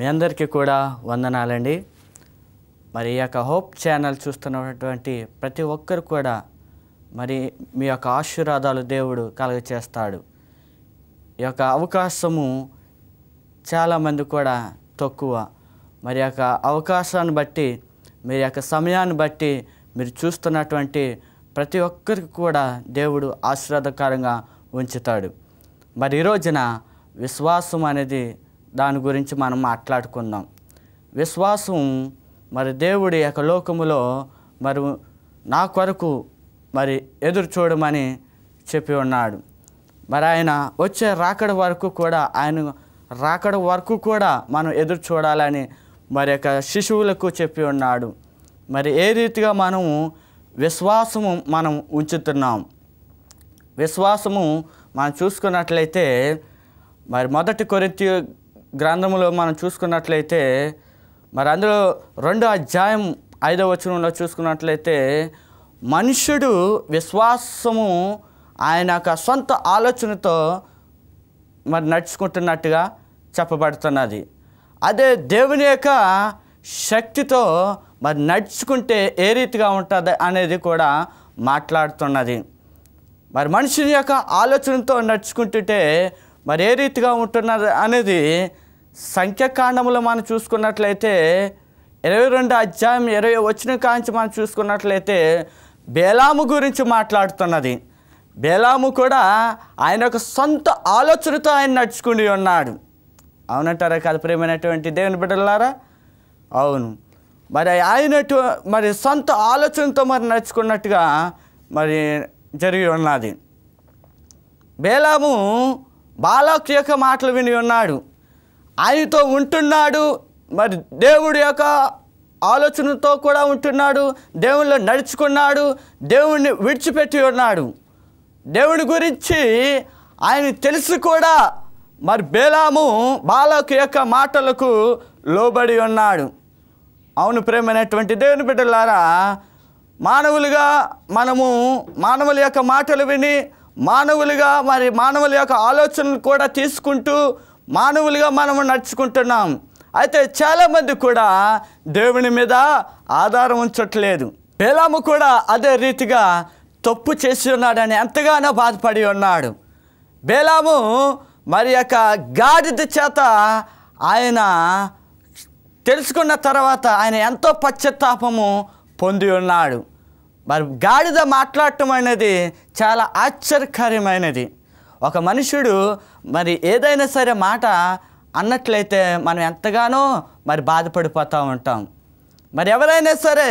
మీ అందరికీ కూడా వందనాలండి. మరి ఈ యొక్క హోప్ ఛానల్ చూస్తున్నటువంటి ప్రతి ఒక్కరు కూడా మరి మీ యొక్క ఆశీర్వాదాలు దేవుడు కలుగచేస్తాడు. ఈ యొక్క అవకాశము చాలామంది కూడా తక్కువ. మరి యొక్క అవకాశాన్ని బట్టి, మీ యొక్క సమయాన్ని బట్టి మీరు చూస్తున్నటువంటి ప్రతి ఒక్కరికి కూడా దేవుడు ఆశీర్వాదకరంగా ఉంచుతాడు. మరి ఈ రోజున విశ్వాసం అనేది దాని గురించి మనం మాట్లాడుకుందాం. విశ్వాసం మరి దేవుడి యొక్క లోకములో మరి నా కొరకు మరి ఎదురు చూడమని చెప్పి ఉన్నాడు. మరి ఆయన వచ్చే రాకడ వరకు కూడా మనం ఎదురు చూడాలని మరి యొక్క శిశువులకు చెప్పి ఉన్నాడు. మరి ఏ రీతిగా మనము విశ్వాసము మనం ఉంచుతున్నాం. విశ్వాసము మనం చూసుకున్నట్లయితే మరి 1 కొరింథీ గ్రంథములో మనం చూసుకున్నట్లయితే మరి అందులో 2వ అధ్యాయం 5వ వచనంలో చూసుకున్నట్లయితే మనుష్యుడు విశ్వాసము ఆయన యొక్క సొంత ఆలోచనతో మరి నడుచుకుంటున్నట్టుగా చెప్పబడుతున్నది. అదే దేవుని యొక్క శక్తితో మరి నడుచుకుంటే ఏ రీతిగా ఉంటుంది అనేది కూడా మాట్లాడుతున్నది. మరి మనుషుని యొక్క ఆలోచనతో నడుచుకుంటుంటే మరి ఏ రీతిగా ఉంటున్నది అనేది సంఖ్యాకాండంలో మనం చూసుకున్నట్లయితే 22వ అధ్యాయం 20వ వచనం కాంచి మనం చూసుకున్నట్లయితే బేలాము గురించి మాట్లాడుతున్నది. బేలాము కూడా ఆయన యొక్క సొంత ఆలోచనతో ఆయన నడుచుకుని ఉన్నాడు. అవునంటారా కాదు ప్రియమైనటువంటి దేవుని బిడ్డలారా? అవును. మరి మరి సొంత ఆలోచనతో మరి నడుచుకున్నట్టుగా మరి జరిగి ఉన్నది. బేలాము బాలాకు యొక్క మాటలు విని ఉన్నాడు. ఆయనతో ఉంటున్నాడు. మరి దేవుడి యొక్క ఆలోచనతో కూడా ఉంటున్నాడు. దేవునిలో నడుచుకున్నాడు. దేవుణ్ణి విడిచిపెట్టి ఉన్నాడు. దేవుని గురించి ఆయన తెలుసు కూడా. మరి బేలాము బాలాకు యొక్క మాటలకు లోబడి ఉన్నాడు. అవును ప్రేమైనటువంటి దేవుని బిడ్డలారా, మానవులుగా మనము మానవుల యొక్క మాటలు విని మానవులుగా మరి మానవుల యొక్క ఆలోచనలు కూడా తీసుకుంటూ మానవులుగా మనము నడుచుకుంటున్నాం. అయితే చాలామంది కూడా దేవుని మీద ఆధారం ఉంచట్లేదు. బేలాము కూడా అదే రీతిగా తప్పు చేసి ఉన్నాడని ఎంతగానో బాధపడి ఉన్నాడు. బేలాము మరి యొక్క గాడిద చేత ఆయన తెలుసుకున్న తర్వాత ఆయన ఎంతో పశ్చాత్తాపము పొంది ఉన్నాడు. మరి గాడిద మాట్లాడటం అనేది చాలా ఆశ్చర్యకరమైనది. ఒక మనుషుడు మరి ఏదైనా సరే మాట అన్నట్లయితే మనం ఎంతగానో మరి బాధపడిపోతూ ఉంటాం. మరి ఎవరైనా సరే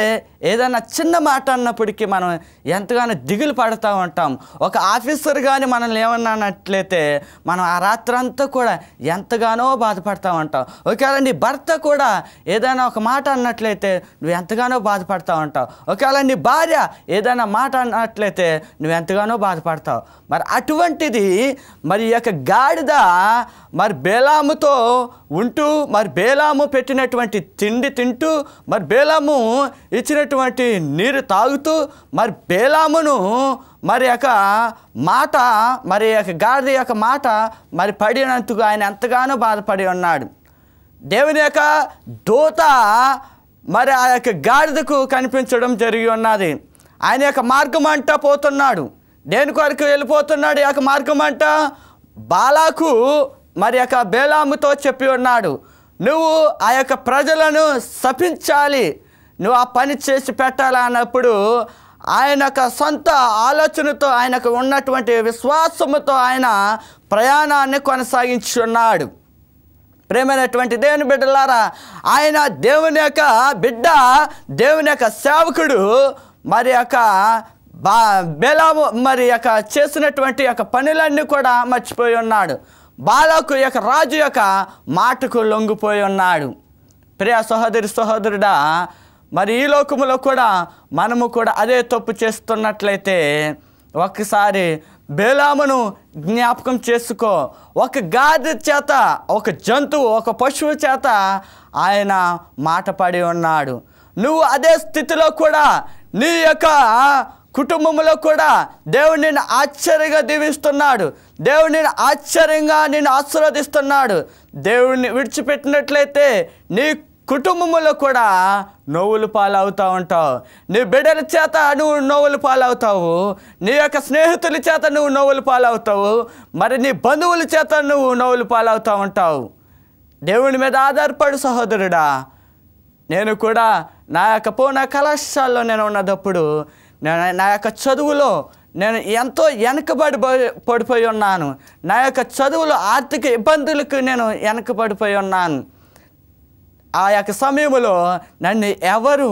ఏదైనా చిన్న మాట అన్నప్పటికీ మనం ఎంతగానో దిగులు పడుతూ ఉంటాం. ఒక ఆఫీసర్ కానీ మనల్ని ఏమన్నా అన్నట్లయితే మనం ఆ రాత్రంతా కూడా ఎంతగానో బాధపడుతూ ఉంటాం. ఒకవేళ నీ భర్త కూడా ఏదైనా ఒక మాట అన్నట్లయితే నువ్వు ఎంతగానో బాధపడుతూ ఉంటావు. ఒకవేళ నీ భార్య ఏదైనా మాట అన్నట్లయితే నువ్వు ఎంతగానో బాధపడతావు. మరి అటువంటిది మరి ఈ యొక్క గాడిద మరి బేలాముతో ఉంటూ మరి బేలాము పెట్టినటువంటి తిండి తింటూ మరి బేలాము ఇచ్చినటువంటి నీరు తాగుతూ మరి బేలామును మరి యొక్క మాట మరి యొక్క గాడిద యొక్క మాట మరి పడినందుకు ఆయన ఎంతగానో బాధపడి ఉన్నాడు. దేవుని యొక్క దూత మరి ఆ యొక్క గాడిదకు కనిపించడం జరిగి ఉన్నది. ఆయన యొక్క మార్గం అంటా పోతున్నాడు. దేని కొరకు వెళ్ళిపోతున్నాడు? ఈ యొక్క మార్గం అంట బాలాకు మరి యొక్క బేలాముతో చెప్పి ఉన్నాడు, నువ్వు ఆ యొక్క ప్రజలను శపించాలి, నువ్వు ఆ పని చేసి పెట్టాలి అన్నప్పుడు ఆయన యొక్క సొంత ఆలోచనతో ఆయనకు ఉన్నటువంటి విశ్వాసముతో ఆయన ప్రయాణాన్ని కొనసాగించున్నాడు. ప్రేమైనటువంటి దేవుని బిడ్డలారా, ఆయన దేవుని యొక్క బిడ్డ, దేవుని యొక్క సేవకుడు. మరి యొక్క బేలాము మరి యొక్క చేసినటువంటి యొక్క పనులన్నీ కూడా మర్చిపోయి ఉన్నాడు. బాలాకు యొక్క రాజు యొక్క మాటకు లొంగిపోయి ఉన్నాడు. ప్రియ సహోదరుడా, మరి ఈ లోకములో కూడా మనము కూడా అదే తప్పు చేస్తున్నట్లయితే ఒకసారి బేలామును జ్ఞాపకం చేసుకో. ఒక గాడిద చేత, ఒక జంతువు, ఒక పశువు చేత ఆయన మాట పడి ఉన్నాడు. నువ్వు అదే స్థితిలో కూడా నీ యొక్క కుటుంబంలో కూడా దేవుడు నిన్ను ఆశ్చర్యంగా దీవిస్తున్నాడు. దేవుడు నిన్ను ఆశ్చర్యంగా నిన్ను ఆశీర్వదిస్తున్నాడు. దేవుడిని విడిచిపెట్టినట్లయితే నీ కుటుంబంలో కూడా నవ్వులు పాలవుతూ ఉంటావు. నీ బిడ్డల చేత నువ్వు నవ్వులు పాలవుతావు. నీ యొక్క స్నేహితుల చేత నువ్వు నవ్వులు పాలవుతావు. మరి నీ బంధువుల చేత నువ్వు నవ్వులు పాలవుతూ ఉంటావు. దేవుని మీద ఆధారపడు సహోదరుడా. నేను కూడా నా యొక్క పూర్ణ కళాశాలలో నేను ఉన్నప్పుడు నా యొక్క చదువులో నేను ఎంతో పడిపోయి ఉన్నాను. నా యొక్క చదువులో ఆర్థిక ఇబ్బందులకు నేను వెనకబడిపోయి ఉన్నాను. ఆ యొక్క సమయంలో నన్ను ఎవరు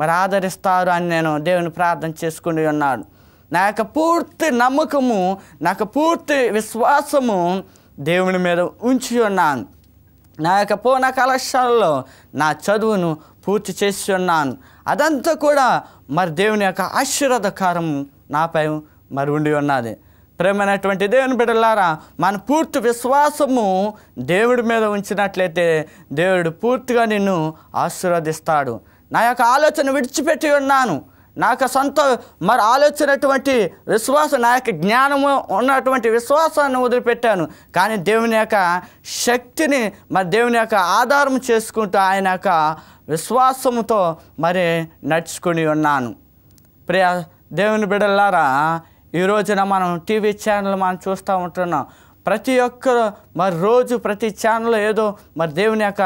మరి ఆదరిస్తారు అని నేను దేవుని ప్రార్థన చేసుకుని ఉన్నాను. నా యొక్క పూర్తి నమ్మకము, నాకు పూర్తి విశ్వాసము దేవుని మీద ఉంచి ఉన్నాను. నా యొక్క పూర్ణ కళాశాలలో నా చదువును పూర్తి చేసి ఉన్నాను. అదంతా కూడా మరి దేవుని యొక్క ఆశీర్వాదకారం నాపై మరి ఉండి ఉన్నది. ప్రేమైనటువంటి దేవుని బిడ్డలారా, మన పూర్తి విశ్వాసము దేవుడి మీద ఉంచినట్లయితే దేవుడు పూర్తిగా నిన్ను ఆశీర్వదిస్తాడు. నా యొక్క ఆలోచన విడిచిపెట్టి ఉన్నాను. నాకు సొంత మరి ఆలోచనటువంటి విశ్వాసం, నా యొక్క జ్ఞానము ఉన్నటువంటి విశ్వాసాన్ని వదిలిపెట్టాను. కానీ దేవుని యొక్క శక్తిని మరి దేవుని యొక్క ఆధారం చేసుకుంటూ ఆయన యొక్క విశ్వాసముతో మరి నడుచుకుని ఉన్నాను. ప్రియ దేవుని బిడ్డలారా, ఈ రోజున మనం టీవీ ఛానల్ మనం చూస్తూ ఉంటున్నాం. ప్రతి ఒక్కరు మరి రోజు ప్రతి ఛానల్లో ఏదో మరి దేవుని యొక్క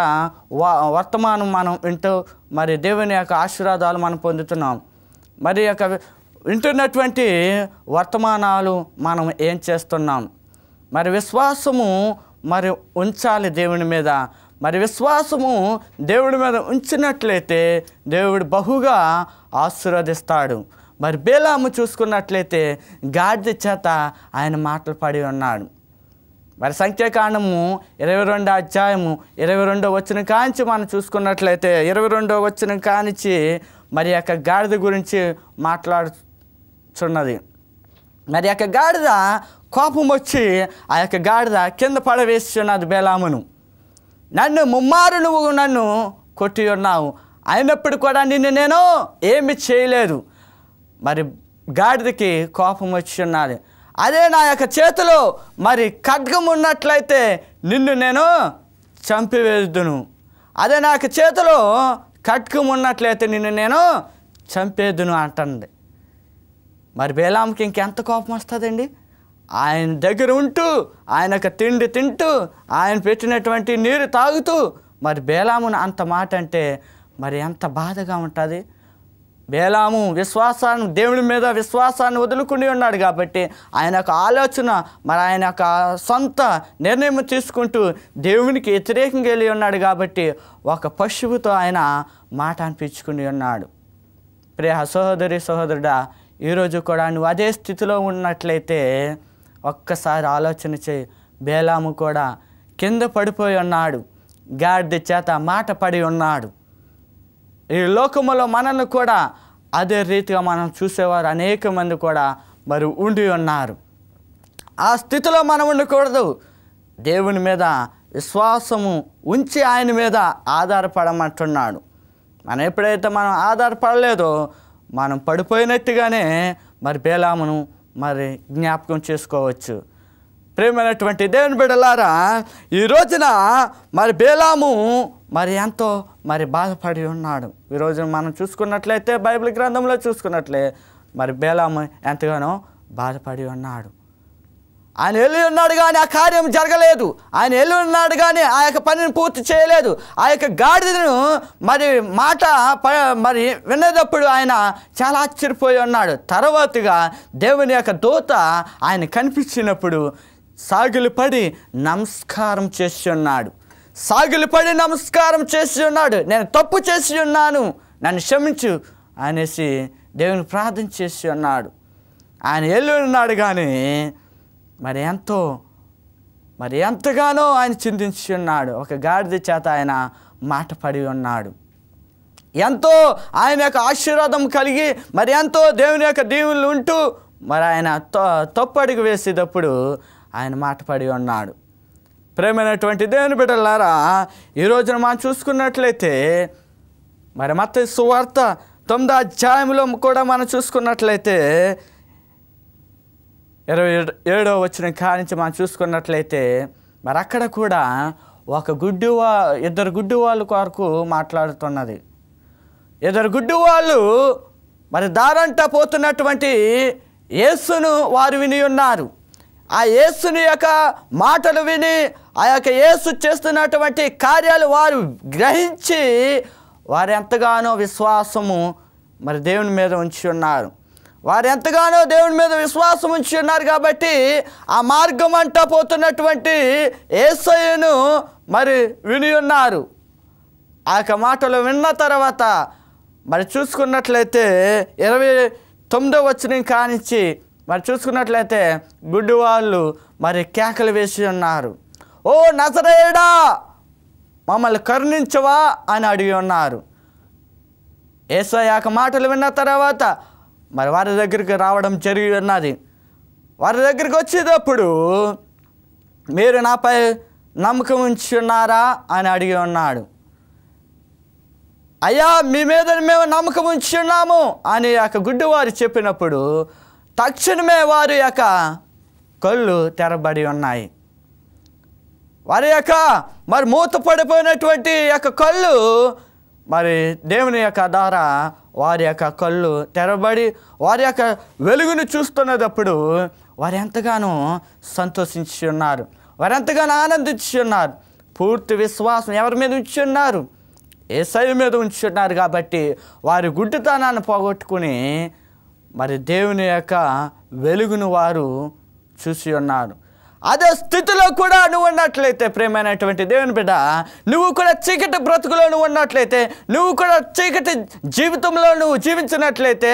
వర్తమానం మనం వింటూ మరి దేవుని యొక్క ఆశీర్వాదాలు మనం పొందుతున్నాం. మరి యొక్క వింటున్నటువంటి వర్తమానాలు మనం ఏం చేస్తున్నాం? మరి విశ్వాసము మరి ఉంచాలి దేవుని మీద. మరి విశ్వాసము దేవుడి మీద ఉంచినట్లయితే దేవుడు బహుగా ఆశీర్వదిస్తాడు. మరి బేలాము చూసుకున్నట్లయితే గాడిద చేత ఆయన మాటలు పడి ఉన్నాడు. మరి సంఖ్యాకాండము 22వ అధ్యాయము 22వ వచనం కాంచి మనం చూసుకున్నట్లయితే 22వ వచనం కానించి మరి యొక్క గాడిద గురించి మాట్లాడుచున్నది. మరి యొక్క గాడిద కోపం వచ్చి ఆ యొక్క గాడిద కింద పడవేస్తున్నది బేలామును. నన్ను ముమ్మారు నువ్వు నన్ను కొట్టి ఉన్నావు, అయినప్పుడు కూడా నిన్ను నేను ఏమి చేయలేదు. మరి గాడిదకి కోపం వచ్చి ఉన్నది. అదే నా యొక్క చేతిలో మరి ఖడ్గం ఉన్నట్లయితే నిన్ను నేను చంపివేదును. అదే నా యొక్క చేతిలో ఖడ్గం ఉన్నట్లయితే నిన్ను నేను చంపేదును అంటుంది. మరి బేలాంకి ఇంకెంత కోపం వస్తుందండి? ఆయన దగ్గర ఉంటూ ఆయన యొక్క తిండి తింటూ ఆయన పెట్టినటువంటి నీరు తాగుతూ మరి బేలామును అంత మాట అంటే మరి ఎంత బాధగా ఉంటుంది. బేలాము విశ్వాసాన్ని దేవుని మీద విశ్వాసాన్ని వదులుకుని ఉన్నాడు కాబట్టి ఆయన యొక్క ఆలోచన మరి ఆయన యొక్క సొంత నిర్ణయం తీసుకుంటూ దేవునికి వ్యతిరేకంగా వెళ్ళి ఉన్నాడు కాబట్టి ఒక పశువుతో ఆయన మాట అనిపించుకుని ఉన్నాడు. ప్రియ సహోదరి సహోదరుడా, ఈరోజు కూడా నువ్వు అదే స్థితిలో ఉన్నట్లయితే ఒక్కసారి ఆలోచన చేయి. బేలాము కూడా కింద పడిపోయి ఉన్నాడు, గాడిద చేత మాట పడి ఉన్నాడు. ఈ లోకములో మనల్ని కూడా అదే రీతిగా మనం చూసేవారు అనేక మంది కూడా మరి ఉండి ఉన్నారు. ఆ స్థితిలో మనం ఉండకూడదు. దేవుని మీద విశ్వాసము ఉంచి ఆయన మీద ఆధారపడమంటున్నాడు. మనం ఎప్పుడైతే మనం ఆధారపడలేదో మనం పడిపోయినట్టుగానే మరి బేలామును మరి జ్ఞాపకం చేసుకోవచ్చు. ప్రేమైనటువంటి దేవుని బిడ్డలారా, ఈ రోజున మరి బేలాము మరి ఎంతో మరి బాధపడి ఉన్నాడు. ఈరోజు మనం చూసుకున్నట్లయితే బైబిల్ గ్రంథంలో చూసుకున్నట్లే మరి బేలాము ఎంతగానో బాధపడి ఉన్నాడు. ఆయన వెళ్ళి ఉన్నాడు కానీ ఆ కార్యం జరగలేదు. ఆయన వెళ్ళి ఉన్నాడు కానీ ఆ యొక్క పనిని పూర్తి చేయలేదు. ఆ యొక్క గాడిదను మరి మాట మరి వినేటప్పుడు ఆయన చాలా ఆశ్చర్యపోయి ఉన్నాడు. తర్వాతగా దేవుని యొక్క దూత ఆయన కనిపించినప్పుడు సాగిలిపడి నమస్కారం చేసి ఉన్నాడు. సాగిలిపడి నమస్కారం చేసి ఉన్నాడు. నేను తప్పు చేసి ఉన్నాను, నన్ను క్షమించు అనేసి దేవుని ప్రార్థన చేసి ఉన్నాడు. ఆయన వెళ్ళి ఉన్నాడు కానీ మరి ఎంతగానో ఆయన చింతించి ఉన్నాడు. ఒక గాడిద చేత ఆయన మాట పడి ఉన్నాడు. ఎంతో ఆయన యొక్క ఆశీర్వాదం కలిగి మరి ఎంతో దేవుని యొక్క దీవులు ఉంటూ మరి ఆయన తప్పు అడుగు వేసేటప్పుడు ఆయన మాట పడి ఉన్నాడు. ప్రేమైనటువంటి దేవుని బిడ్డలారా, ఈ రోజున మనం చూసుకున్నట్లయితే మరి మత్తయి సువార్త 9వ అధ్యాయంలో కూడా మనం చూసుకున్నట్లయితే 27వ వచనం కానించి మనం చూసుకున్నట్లయితే మరి అక్కడ కూడా ఇద్దరు గుడ్డి వాళ్ళ కొరకు మాట్లాడుతున్నది. ఇద్దరు గుడ్డి వాళ్ళు మరి దారంట పోతున్నటువంటి యేసును వారు విని ఉన్నారు. ఆ యేసుని యొక్క మాటలు విని ఆ యొక్క యేసు చేస్తున్నటువంటి కార్యాలు వారు గ్రహించి వారు ఎంతగానో విశ్వాసము మరి దేవుని మీద ఉంచి ఉన్నారు. వారు ఎంతగానో దేవుని మీద విశ్వాసం ఉంచి ఉన్నారు కాబట్టి ఆ మార్గం అంటా పోతున్నటువంటి యేసయ్యను మరి విని ఉన్నారు. ఆ యొక్క మాటలు విన్న తర్వాత మరి చూసుకున్నట్లయితే 29వ వచనం కానించి మరి చూసుకున్నట్లయితే గుడ్డి వాళ్ళు మరి కేకలు వేసి ఉన్నారు. ఓ నజరేయుడా, మమ్మల్ని కరుణించవా అని అడిగి ఉన్నారు. యేసయ్య యొక్క మాటలు విన్న తర్వాత మరి వారి దగ్గరికి రావడం జరిగి ఉన్నది. వారి దగ్గరికి వచ్చేటప్పుడు మీరు నాపై నమ్మకం ఉంచి ఉన్నారా అని అడిగి ఉన్నాడు. అయ్యా, మీ మీద మేము నమ్మకం ఉంచి ఉన్నాము అని యొక్క గుడ్డివారు చెప్పినప్పుడు తక్షణమే వారి యొక్క కళ్ళు తెరబడి ఉన్నాయి. వారి యొక్క మరి మూత పడిపోయినటువంటి యొక్క కళ్ళు మరి దేవుని యొక్క ద్వారా వారి యొక్క కళ్ళు తెరబడి వారి యొక్క వెలుగును చూస్తున్నప్పుడు వారు ఎంతగానో సంతోషించి ఉన్నారు. వారు ఎంతగానో ఆనందించి ఉన్నారు. పూర్తి విశ్వాసం ఎవరి మీద ఉంచి ఉన్నారు? యేసయ్య మీద ఉంచి ఉన్నారు. కాబట్టి వారి గుడ్డితనాన్ని పోగొట్టుకుని మరి దేవుని యొక్క వెలుగును వారు చూసి ఉన్నారు. అదే స్థితిలో కూడా నువ్వు ఉన్నట్లయితే ప్రియమైనటువంటి దేవుని బిడ్డ, నువ్వు కూడా చీకటి బ్రతుకులో నువ్వు ఉన్నట్లయితే, నువ్వు కూడా చీకటి జీవితంలో నువ్వు జీవించినట్లయితే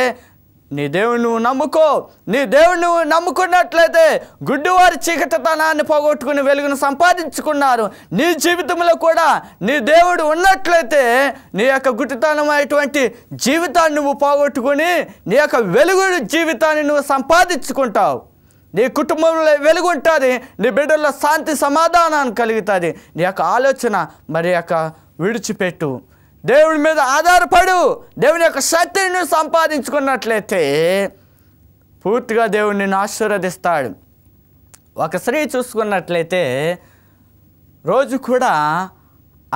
నీ దేవుని నువ్వు నమ్ముకో. నీ దేవుని నువ్వు నమ్ముకున్నట్లయితే గుడ్డివారి చీకటితనాన్ని పోగొట్టుకుని వెలుగును సంపాదించుకున్నారు. నీ జీవితంలో కూడా నీ దేవుడు ఉన్నట్లయితే నీ యొక్క గుడ్డితనమైనటువంటి జీవితాన్ని నువ్వు పోగొట్టుకుని నీ యొక్క వెలుగు జీవితాన్ని నువ్వు సంపాదించుకుంటావు. నీ కుటుంబంలో వెలుగు ఉంటుంది. నీ బిడ్డల్లో శాంతి సమాధానాన్ని కలుగుతుంది. నీ యొక్క ఆలోచన మరి యొక్క విడిచిపెట్టు, దేవుని మీద ఆధారపడు. దేవుని యొక్క శక్తిని సంపాదించుకున్నట్లయితే పూర్తిగా దేవుడు నిన్ను ఆశీర్వదిస్తాడు. ఒక స్త్రీ చూసుకున్నట్లయితే రోజు కూడా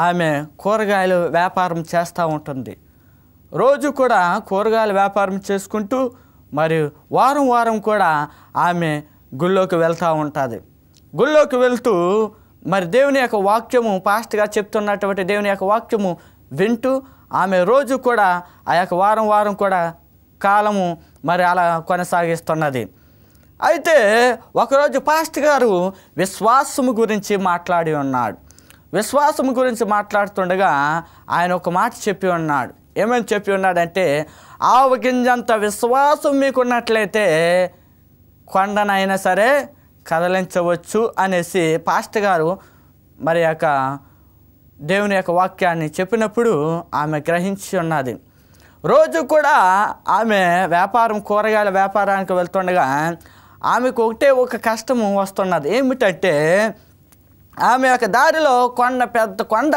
ఆమె కూరగాయలు వ్యాపారం చేస్తూ ఉంటుంది. రోజు కూడా కూరగాయల వ్యాపారం చేసుకుంటూ మరి వారం వారం కూడా ఆమె గుళ్ళోకి వెళ్తూ ఉంటుంది. గుళ్ళోకి వెళ్తూ మరి దేవుని యొక్క వాక్యము పాస్ట్గా చెప్తున్నటువంటి దేవుని యొక్క వాక్యము వింటూ ఆమె రోజు కూడా ఆ యొక్క వారం వారం కూడా కాలము మరి అలా కొనసాగిస్తున్నది. అయితే ఒకరోజు పాస్ట్ గారు విశ్వాసము గురించి మాట్లాడి ఉన్నాడు. విశ్వాసము గురించి మాట్లాడుతుండగా ఆయన ఒక మాట చెప్పి ఉన్నాడు. ఏమని చెప్పి ఉన్నాడంటే, ఆవగింజంత విశ్వాసం మీకున్నట్లయితే కొండనైనా సరే కదలించవచ్చు అనేసి పాస్ట్ గారు మరి యొక్క దేవుని యొక్క వాక్యాన్ని చెప్పినప్పుడు ఆమె గ్రహించి ఉన్నది. రోజు కూడా ఆమె కూరగాయల వ్యాపారానికి వెళ్తుండగా ఆమెకు ఒక కష్టము వస్తున్నది. ఏమిటంటే ఆమె యొక్క దారిలో పెద్ద కొండ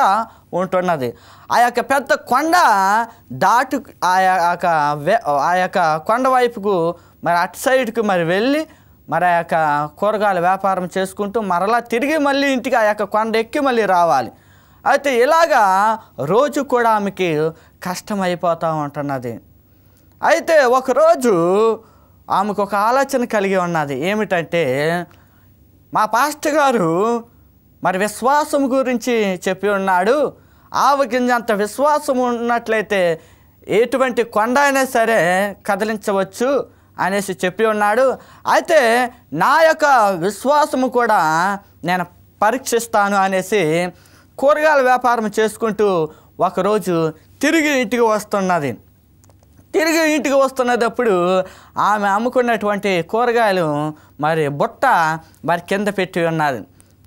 ఉంటున్నది. ఆ యొక్క పెద్ద కొండ దాటు ఆ యొక్క కొండ వైపుకు మరి అటు సైడ్కి మరి వెళ్ళి మరి ఆ యొక్క కూరగాయల వ్యాపారం చేసుకుంటూ మరలా తిరిగి మళ్ళీ ఇంటికి ఆ యొక్క కొండ ఎక్కి మళ్ళీ రావాలి. అయితే ఇలాగా రోజు కూడా ఆమెకి కష్టం అయిపోతూ ఉంటున్నది. అయితే ఒకరోజు ఆమెకు ఒక ఆలోచన కలిగి ఉన్నది. ఏమిటంటే, మా పాస్టర్ గారు మరి విశ్వాసం గురించి చెప్పి ఉన్నాడు. ఆవగింజంత విశ్వాసం ఉన్నట్లయితే ఎటువంటి కొండ అయినా సరే కదిలించవచ్చు అనేసి చెప్పి ఉన్నాడు. అయితే నా యొక్క విశ్వాసము కూడా నేను పరీక్షిస్తాను అనేసి కూరగాయల వ్యాపారం చేసుకుంటూ ఒకరోజు తిరిగి ఇంటికి వస్తున్నది. తిరిగి ఇంటికి వస్తున్నప్పుడు ఆమె అమ్ముకున్నటువంటి కూరగాయలు మరి బుట్ట మరి కింద పెట్టి ఉన్నది.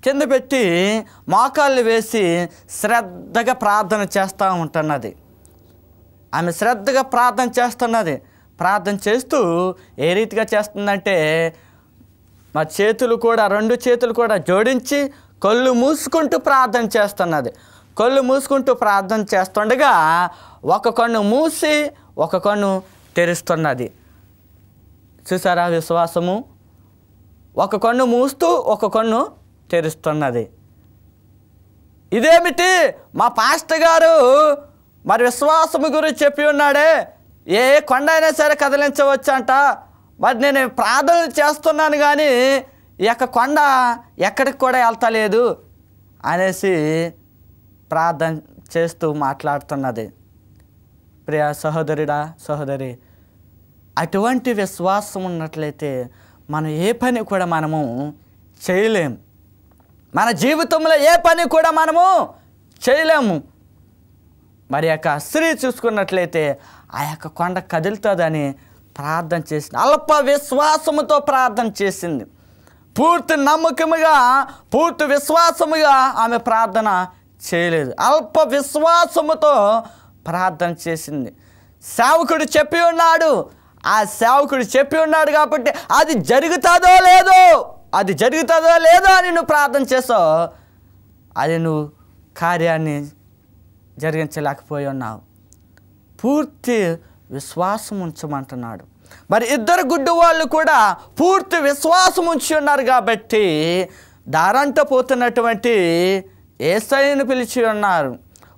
కింద పెట్టి మోకాళ్ళు వేసి శ్రద్ధగా ప్రార్థన చేస్తూ ఉంటున్నది. ఆమె శ్రద్ధగా ప్రార్థన చేస్తున్నది. ప్రార్థన చేస్తూ ఏ రీతిగా చేస్తుందంటే, మా రెండు చేతులు కూడా జోడించి కళ్ళు మూసుకుంటూ ప్రార్థన చేస్తున్నది. కళ్ళు మూసుకుంటూ ప్రార్థన చేస్తుండగా ఒక కన్ను మూసి ఒక కన్ను తెరుస్తున్నది. చూసారా విశ్వాసము? ఒక కన్ను మూస్తూ ఒక కన్ను తెరుస్తున్నది. ఇదేమిటి? మా పాస్టర్ గారు మరి విశ్వాసము గురించి చెప్పి ఉన్నాడే, ఏ కొండ అయినా సరే కదిలించవచ్చంట. మరి నేను ప్రార్థన చేస్తున్నాను కానీ ఈ యొక్క కొండ ఎక్కడికి కూడా వెళ్తలేదు అనేసి ప్రార్థన చేస్తూ మాట్లాడుతున్నది. ప్రియ సహోదరుడా, సహోదరి, అటువంటి విశ్వాసం ఉన్నట్లయితే మనం ఏ పని కూడా మనము చేయలేము. మన జీవితంలో ఏ పని కూడా మనము చేయలేము. మరి యొక్క స్త్రీ చూసుకున్నట్లయితే ఆ యొక్క కొండ కదులుతుందని ప్రార్థన చేసింది. అల్ప విశ్వాసముతో ప్రార్థన చేసింది. పూర్తి నమ్మకముగా, పూర్తి విశ్వాసముగా ఆమె ప్రార్థన చేయలేదు. అల్ప విశ్వాసముతో ప్రార్థన చేసింది. సేవకుడు చెప్పి ఉన్నాడు, ఆ సేవకుడు చెప్పి ఉన్నాడు కాబట్టి అది జరుగుతుందో లేదో అని నువ్వు ప్రార్థన చేసావు, అది నువ్వు కార్యాన్ని జరిగించలేకపోయి ఉన్నావు. పూర్తి విశ్వాసం ఉంచమంటున్నాడు. మరి ఇద్దరు గుడ్డు వాళ్ళు కూడా పూర్తి విశ్వాసం ఉంచి ఉన్నారు కాబట్టి దారంట పోతున్నటువంటి యేసయ్యను పిలిచి ఉన్నారు.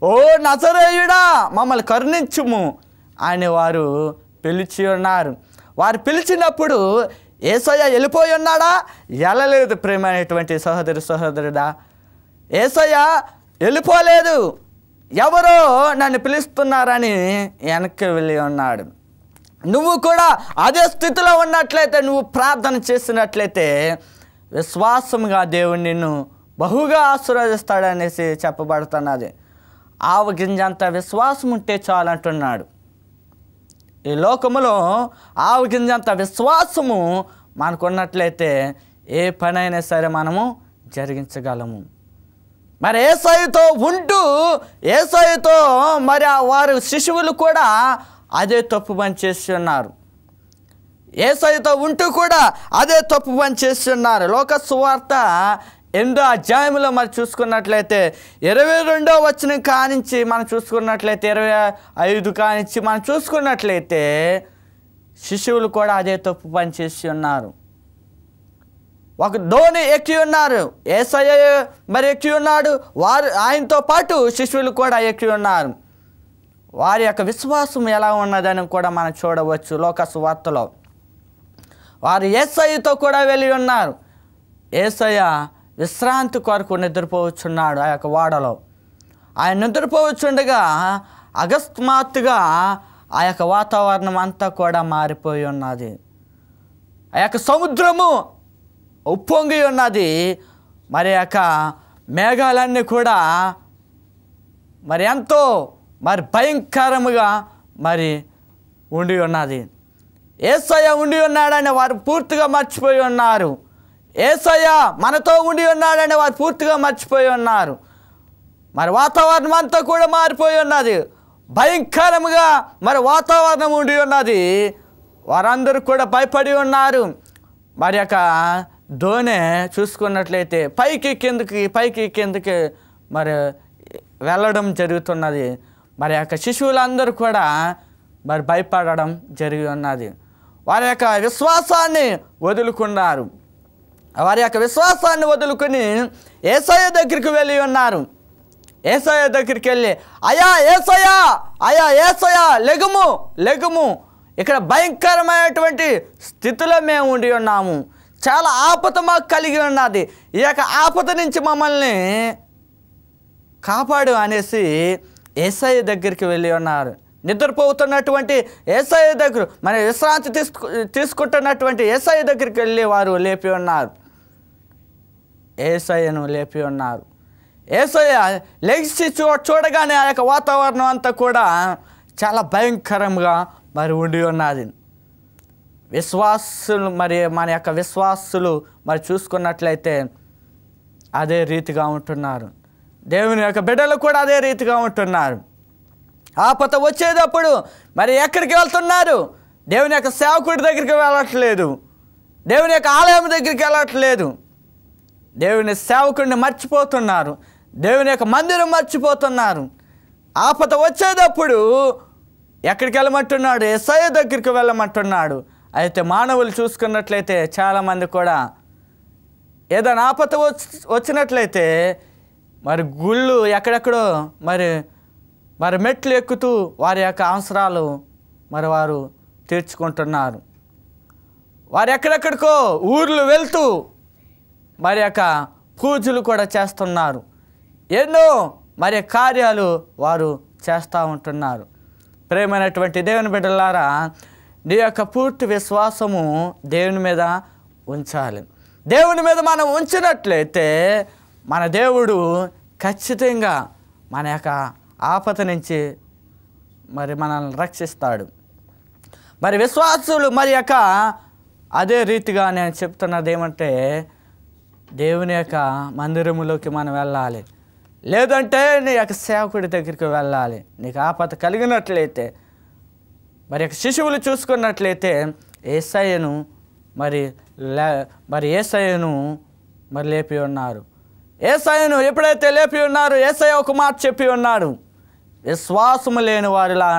ఓ నజరేయుడా, మమ్మల్ని కరుణించుము అని వారు పిలిచి ఉన్నారు. వారు పిలిచినప్పుడు యేసయ్య వెళ్ళిపోయి ఉన్నాడా? వెళ్ళలేదు. ప్రేమైనటువంటి సహోదరి, సహోదరుడా, యేసయ్య వెళ్ళిపోలేదు. ఎవరో నన్ను పిలుస్తున్నారని వెనక్కి వెళ్ళి ఉన్నాడు. నువ్వు కూడా అదే స్థితిలో ఉన్నట్లయితే, నువ్వు ప్రార్థన చేసినట్లయితే విశ్వాసంగా దేవుడు నిన్ను బహుగా ఆశీర్వదిస్తాడనేసి చెప్పబడుతున్నది. ఆవగింజంత విశ్వాసం ఉంటే చాలంటున్నాడు. ఈ లోకములో ఆవగింజంత విశ్వాసము మనకున్నట్లయితే ఏ పనైనా సరే మనము జరిగించగలము. మరి యేసయ్యతో ఉంటూ, యేసయ్యతో మరి వారు శిశువులు కూడా అదే తప్పు పని చేసి ఉన్నారు. యేసయ్యతో ఉంటూ కూడా అదే తప్పు పని చేసి ఉన్నారు. లోక సువార్త 8వ అధ్యాయంలో మరి చూసుకున్నట్లయితే 22వ వచనం కానించి మనం చూసుకున్నట్లయితే 25 కానించి మనం చూసుకున్నట్లయితే శిశువులు కూడా అదే తప్పు పని చేసి ఉన్నారు. ఒక ధోని ఎక్కి ఉన్నారు, యేసయ్య మరి ఎక్కి ఉన్నాడు, వారు ఆయనతో పాటు శిశువులు కూడా ఎక్కి ఉన్నారు. వారి యొక్క విశ్వాసం ఎలా ఉన్నదని కూడా మనం చూడవచ్చు. లోక సువార్తలో వారు యేసయ్యతో కూడా వెళ్ళి ఉన్నారు. యేసయ్య విశ్రాంతి కొరకు నిద్రపోవచ్చున్నాడు ఆ యొక్క ఓడలో. ఆయన నిద్రపోవచ్చుండగా అకస్మాత్తుగా ఆ యొక్క వాతావరణం అంతా కూడా మారిపోయి ఉన్నది. ఆ యొక్క సముద్రము ఉప్పొంగి ఉన్నది. మరి యొక్క మేఘాలన్నీ కూడా మరి ఎంతో మరి భయంకరముగా మరి ఉండి ఉన్నది. యేసయ్య ఉండి ఉన్నాడని వారు పూర్తిగా మర్చిపోయి ఉన్నారు. యేసయ్య మనతో ఉండి ఉన్నాడని వారు పూర్తిగా మర్చిపోయి ఉన్నారు. మరి వాతావరణం అంతా కూడా మారిపోయి ఉన్నది. భయంకరముగా మరి వాతావరణం ఉండి ఉన్నది. వారందరూ కూడా భయపడి ఉన్నారు. మరి యొక్క ధోని చూసుకున్నట్లయితే పైకి కిందకి మరి వెళ్ళడం జరుగుతున్నది. మరి యొక్క శిశువులందరూ కూడా మరి భయపడడం జరిగి ఉన్నది. వారి యొక్క విశ్వాసాన్ని వదులుకున్నారు. వారి యొక్క విశ్వాసాన్ని వదులుకొని యేసయ్య దగ్గరికి వెళ్ళి ఉన్నారు. యేసయ్య దగ్గరికి వెళ్ళి, అయ్యా యేసయ్య లెగుము, ఇక్కడ భయంకరమైనటువంటి స్థితిలో మేము ఉండి ఉన్నాము, చాలా ఆపద మాకు కలిగి ఉన్నది, ఈ యొక్క ఆపద నుంచి మమ్మల్ని కాపాడు అనేసి యేసయ్య దగ్గరికి వెళ్ళి ఉన్నారు. నిద్రపోతున్నటువంటి యేసయ్య దగ్గర మరి విశ్రాంతి తీసుకుంటున్నటువంటి యేసయ్య దగ్గరికి వెళ్ళి వారు లేపి ఉన్నారు. యేసయ్యను లేపి ఉన్నారు. యేసయ్య లెగిసి చూడగానే ఆ యొక్క వాతావరణం అంతా కూడా చాలా భయంకరంగా మరి ఉండి ఉన్నది. విశ్వాసులు మరి మన యొక్క విశ్వాసులు మరి చూసుకున్నట్లయితే అదే రీతిగా ఉంటున్నారు. దేవుని యొక్క బిడ్డలు కూడా అదే రీతిగా ఉంటున్నారు. ఆపద వచ్చేటప్పుడు మరి ఎక్కడికి వెళ్తున్నారు? దేవుని యొక్క సేవకుడి దగ్గరికి వెళ్ళట్లేదు, దేవుని యొక్క ఆలయం దగ్గరికి వెళ్ళట్లేదు, దేవుని సేవకుడిని మర్చిపోతున్నారు, దేవుని యొక్క మందిరం మర్చిపోతున్నారు. ఆపద వచ్చేటప్పుడు ఎక్కడికి వెళ్ళమంటున్నాడు? యేసయ్య దగ్గరికి వెళ్ళమంటున్నాడు. అయితే మానవులు చూసుకున్నట్లయితే చాలామంది కూడా ఏదైనా ఆపద వచ్చినట్లయితే మరి గుళ్ళు ఎక్కడెక్కడో మరి మెట్లు ఎక్కుతూ వారి యొక్క అవసరాలు మరి వారు తీర్చుకుంటున్నారు. వారు ఎక్కడెక్కడికో ఊర్లు వెళ్తూ మరి యొక్క పూజలు కూడా చేస్తున్నారు. ఎన్నో మరి కార్యాలు వారు చేస్తూ ఉంటున్నారు. ప్రేమైనటువంటి దేవుని బిడ్డలారా, నీ యొక్క పూర్తి విశ్వాసము దేవుని మీద ఉంచాలి. దేవుని మీద మనం ఉంచినట్లయితే మన దేవుడు ఖచ్చితంగా మన యొక్క ఆపద నుంచి మరి మనల్ని రక్షిస్తాడు. మరి విశ్వాసులు మరి యొక్క అదే రీతిగా నేను చెప్తున్నది ఏమంటే, దేవుని యొక్క మందిరములోకి మనం వెళ్ళాలి, లేదంటే నీ యొక్క సేవకుడి దగ్గరికి వెళ్ళాలి. నీకు ఆపద కలిగినట్లయితే మరి యొక్క శిశువులు చూసుకున్నట్లయితే యేసయ్యను మరి యేసయ్యను మరి లేపి ఉన్నారు. యేసయ్యను ఎప్పుడైతే లేపి ఉన్నారు, యేసయ్య ఒక మాట చెప్పి ఉన్నాడు, విశ్వాసము లేని వారిలా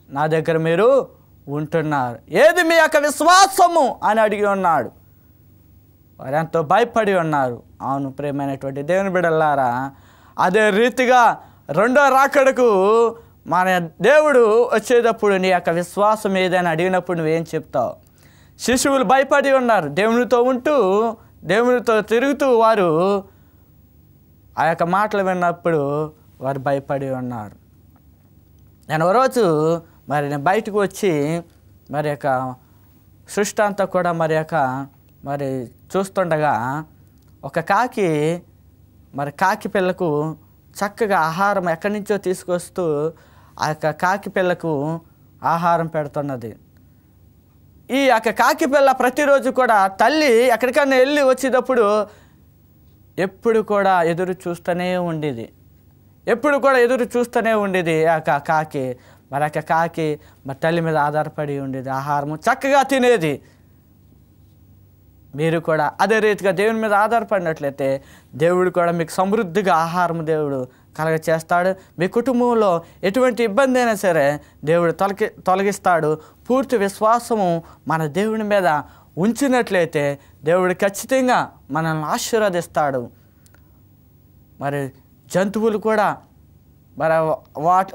నా దగ్గర మీరు ఉంటున్నారు. ఏది మీ యొక్క విశ్వాసము అని అడిగి ఉన్నాడు. వారు ఎంతో భయపడి ఉన్నారు. అవును ప్రియమైనటువంటి దేవుని బిడ్డలారా, అదే రీతిగా రెండో రాకడకు మన దేవుడు వచ్చేటప్పుడు నీ యొక్క విశ్వాసం ఏదైనా అడిగినప్పుడు నువ్వేం చెప్తావు? శిశువులు భయపడి ఉన్నారు. దేవునితో ఉంటూ దేవునితో తిరుగుతూ వారు ఆ యొక్క మాటలు విన్నప్పుడు వారు భయపడి ఉన్నారు. నేను ఒకరోజు నేను బయటకు వచ్చి మరి యొక్క సృష్టి అంతా కూడా మరి చూస్తుండగా ఒక కాకి పిల్లకు చక్కగా ఆహారం ఎక్కడి నుంచో తీసుకొస్తూ ఆ యొక్క కాకి పిల్లకు ఆహారం పెడుతున్నది. ఈ యొక్క కాకి పిల్ల ప్రతిరోజు కూడా తల్లి ఎక్కడికన్నా వెళ్ళి వచ్చేటప్పుడు ఎప్పుడు కూడా ఎదురు చూస్తూనే ఉండేది. ఆ కాకి మరి తల్లి మీద ఆధారపడి ఉండేది. ఆహారము చక్కగా తినేది. మీరు కూడా అదే రీతిగా దేవుని మీద ఆధారపడినట్లయితే దేవుడు కూడా మీకు సమృద్ధిగా ఆహారం దేవుడు కలగ చేస్తాడు. మీ కుటుంబంలో ఎటువంటి ఇబ్బంది అయినా సరే దేవుడు తొలగిస్తాడు. పూర్తి విశ్వాసము మన దేవుని మీద ఉంచినట్లయితే దేవుడు ఖచ్చితంగా మనల్ని ఆశీర్వదిస్తాడు. మరి జంతువులు కూడా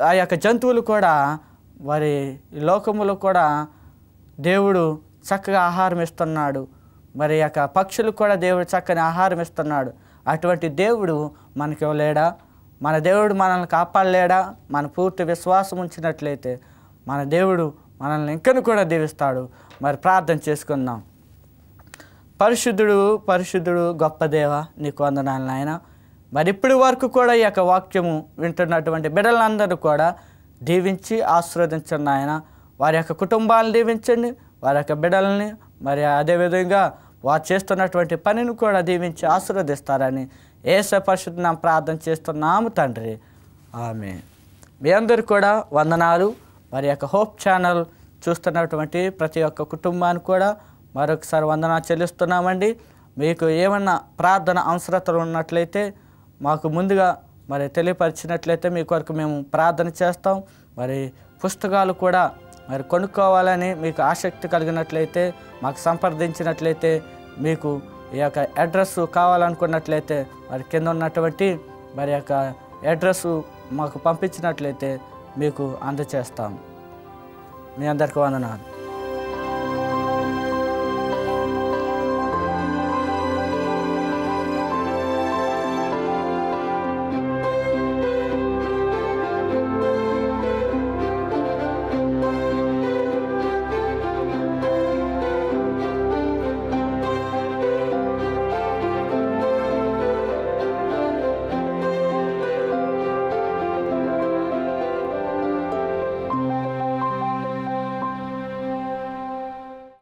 ఆ యొక్క జంతువులు కూడా మరి లోకములో కూడా దేవుడు చక్కగా ఆహారం ఇస్తున్నాడు. మరి యొక్క పక్షులకు కూడా దేవుడు చక్కని ఆహారం ఇస్తున్నాడు. అటువంటి దేవుడు మనకి ఇవ్వలేడా? మన దేవుడు మనల్ని కాపాడలేడా? మన పూర్తి విశ్వాసం ఉంచినట్లయితే మన దేవుడు మనల్ని ఇంకను కూడా దీవిస్తాడు. మరి ప్రార్థన చేసుకుందాం. పరిశుద్ధుడు గొప్ప దేవ, నీకు వందనాలు నాయన. మరి ఇప్పటి వరకు కూడా ఈ యొక్క వాక్యము వింటున్నటువంటి బిడ్డలందరూ కూడా దీవించి ఆశీర్వదించండి నాయన. వారి యొక్క కుటుంబాలను దీవించండి, వారి యొక్క బిడ్డలని మరి అదేవిధంగా వారు చేస్తున్నటువంటి పనిని కూడా దీవించి ఆశీర్వదిస్తారని యేసు పరిశుద్ధ నామమున ప్రార్థన చేస్తున్నాము తండ్రి, ఆమేన్. మీ అందరికీ కూడా వందనాలు. మరి యొక్క హోప్ ఛానల్ చూస్తున్నటువంటి ప్రతి ఒక్క కుటుంబానికి కూడా మరొకసారి వందనాలు చెల్లిస్తున్నామండి. మీకు ఏమన్నా ప్రార్థన అవసరతలు ఉన్నట్లయితే మాకు ముందుగా మరి తెలియపరిచినట్లయితే మీ కొరకు మేము ప్రార్థన చేస్తాం. మరి పుస్తకాలు కూడా మరి కొనుక్కోవాలని మీకు ఆసక్తి కలిగినట్లయితే మాకు సంప్రదించినట్లయితే, మీకు ఈ యొక్క అడ్రస్ కావాలనుకున్నట్లయితే మరి కింద ఉన్నటువంటి మరి యొక్క అడ్రస్ మాకు పంపించినట్లయితే మీకు అందజేస్తాం. మీ అందరికీ వందనాలు.